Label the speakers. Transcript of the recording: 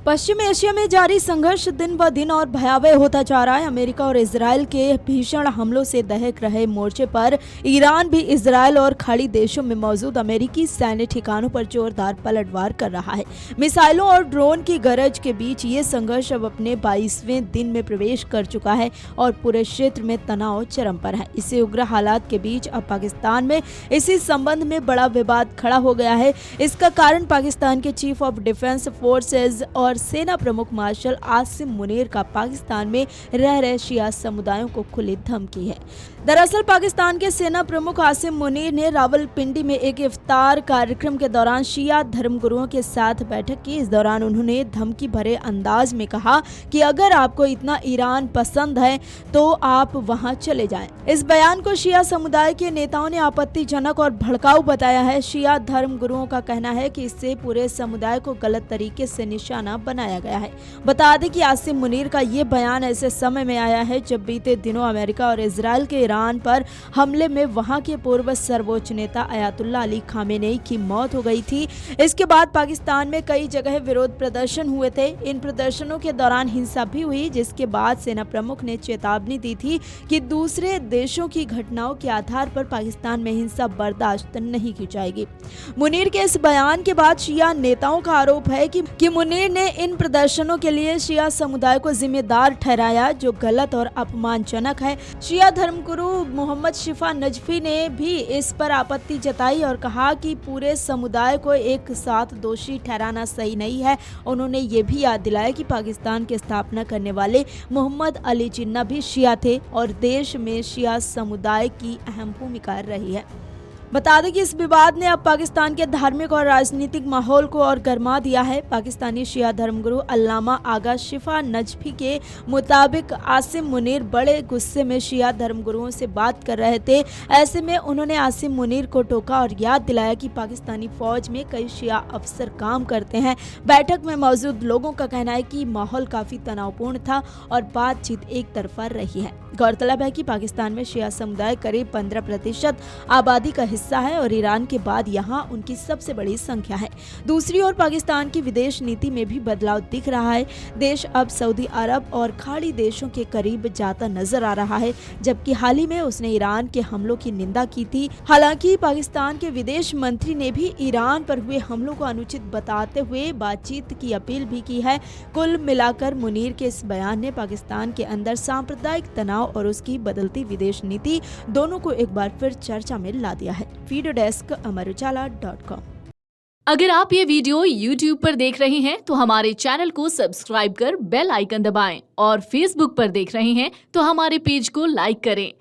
Speaker 1: पश्चिम Asia में जारी संघर्ष दिन ब दिन और भयावह होता जा रहा है। अमेरिका और इजरायल के भीषण हमलों से दहक रहे मोर्चे पर ईरान भी इजरायल और खाड़ी देशों में मौजूद अमेरिकी सैन्य ठिकानों पर जोरदार पलटवार कर रहा है। मिसाइलों और ड्रोन की गरज के बीच ये संघर्ष अब अपने 22वें दिन में प्रवेश कर चुका है और पूरे क्षेत्र में तनाव चरम पर है। इसी उग्र हालात के बीच अब पाकिस्तान में इसी संबंध में बड़ा विवाद खड़ा हो गया है। इसका कारण पाकिस्तान के चीफ ऑफ डिफेंस फोर्सेज और सेना प्रमुख मार्शल आसिम मुनीर का पाकिस्तान में रह रहे शिया समुदायों को खुली धमकी है। दरअसल पाकिस्तान के सेना प्रमुख आसिम मुनीर ने रावलपिंडी में एक इफ्तार कार्यक्रम के दौरान शिया धर्मगुरुओं के साथ बैठक की। इस दौरान उन्होंने धमकी भरे अंदाज में कहा कि अगर आपको इतना ईरान पसंद है तो आप वहां चले जाएं। इस बयान को शिया समुदाय के नेताओं ने आपत्तिजनक और भड़काऊ बताया है। शिया धर्मगुरुओं का कहना है कि इससे पूरे समुदाय को गलत तरीके से निशाना बनाया गया है। बता दें कि आसिम मुनीर का ये बयान ऐसे समय में आया है जब बीते दिनों अमेरिका और इजरायल के ईरान पर हमले में वहां के पूर्व सर्वोच्च नेता अयातुल्ला अली खामेनेई की मौत हो गई थी। इसके बाद पाकिस्तान में कई जगह विरोध प्रदर्शन हुए थे। इन प्रदर्शनों के दौरान हिंसा भी हुई, जिसके बाद सेना प्रमुख ने चेतावनी दी थी कि दूसरे देशों की घटनाओं के आधार पर पाकिस्तान में हिंसा बर्दाश्त नहीं की जाएगी। मुनीर के इस बयान के बाद शिया नेताओं का आरोप है कि मुनीर ने इन प्रदर्शनों के लिए शिया समुदाय को जिम्मेदार ठहराया, जो गलत और अपमानजनक है। शिया धर्मगुरु मोहम्मद शिफा नजफी ने भी इस पर आपत्ति जताई और कहा कि पूरे समुदाय को एक साथ दोषी ठहराना सही नहीं है। उन्होंने ये भी याद दिलाया कि पाकिस्तान की स्थापना करने वाले मोहम्मद अली जिन्ना भी शिया थे और देश में शिया समुदाय की अहम भूमिका रही है। बता दें कि इस विवाद ने अब पाकिस्तान के धार्मिक और राजनीतिक माहौल को और गर्मा दिया है। पाकिस्तानी शिया धर्मगुरु अल्लामा आगा शिफा नजफी के मुताबिक आसिम मुनीर बड़े गुस्से में शिया धर्मगुरुओं से बात कर रहे थे। ऐसे में उन्होंने आसिम मुनीर को टोका और याद दिलाया कि पाकिस्तानी फौज में कई शिया अफसर काम करते हैं। बैठक में मौजूद लोगों का कहना है कि माहौल काफी तनावपूर्ण था और बातचीत एक तरफा रही है। गौरतलब है कि पाकिस्तान में शिया समुदाय करीब 15% आबादी का हिस्सा है और ईरान के बाद यहाँ उनकी सबसे बड़ी संख्या है। दूसरी ओर पाकिस्तान की विदेश नीति में भी बदलाव दिख रहा है। देश अब सऊदी अरब और खाड़ी देशों के करीब जाता नजर आ रहा है, जबकि हाल ही में उसने ईरान के हमलों की निंदा की थी। हालांकि पाकिस्तान के विदेश मंत्री ने भी ईरान पर हुए हमलों को अनुचित बताते हुए बातचीत की अपील भी की है। कुल मिलाकर मुनीर के इस बयान ने पाकिस्तान के अंदर सांप्रदायिक तनाव और उसकी बदलती विदेश नीति दोनों को एक बार फिर चर्चा में ला दिया है। Video desk amarujala.com।
Speaker 2: अगर आप ये वीडियो YouTube पर देख रहे हैं तो हमारे चैनल को सब्सक्राइब कर बेल आइकन दबाएं और Facebook पर देख रहे हैं तो हमारे पेज को लाइक करें।